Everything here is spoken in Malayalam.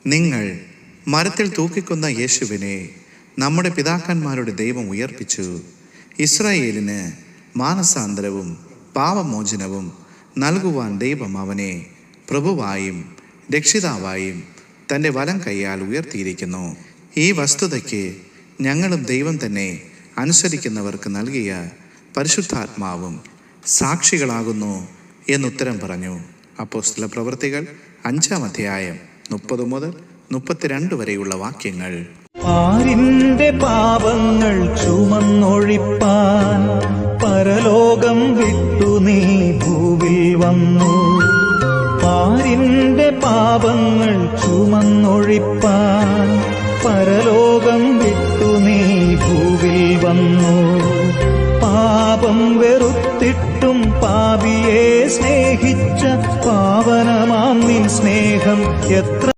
നിങ്ങൾ മരത്തിൽ തൂക്കിക്കൊന്ന യേശുവിനെ നമ്മുടെ പിതാക്കന്മാരുടെ ദൈവം ഉയർപ്പിച്ചു. ഇസ്രായേലിന് മാനസാന്തരവും പാപമോചനവും നൽകുവാൻ ദൈവം അവനെ പ്രഭുവായും രക്ഷിതാവായും തൻ്റെ വലം കൈയാൽ ഉയർത്തിയിരിക്കുന്നു. ഈ വസ്തുതയ്ക്ക് ഞങ്ങളും ദൈവം തന്നെ അനുസരിക്കുന്നവർക്ക് നൽകിയ പരിശുദ്ധാത്മാവും സാക്ഷികളാകുന്നു എന്നുത്തരം പറഞ്ഞു. അപ്പോസ്തല പ്രവൃത്തികൾ 5-ാം അധ്യായം 30 മുതൽ 32 വരെയുള്ള വാക്യങ്ങൾ. ആരിന്റെ പാപങ്ങൾ ചുമന്നൊഴിപ്പാൻ പരലോകം വിട്ടു നീ ഭൂവിൽ വന്നു. ആരിന്റെ പാപങ്ങൾ ചുമന്നൊഴിപ്പാൻ പരലോകം വിട്ടു നീ ഭൂവിൽ വന്നു. പാപം വെറുത്തിട്ടും പാപിയെ സ്നേഹിച്ച പാവനമാം നിൻ സ്നേഹം എത്ര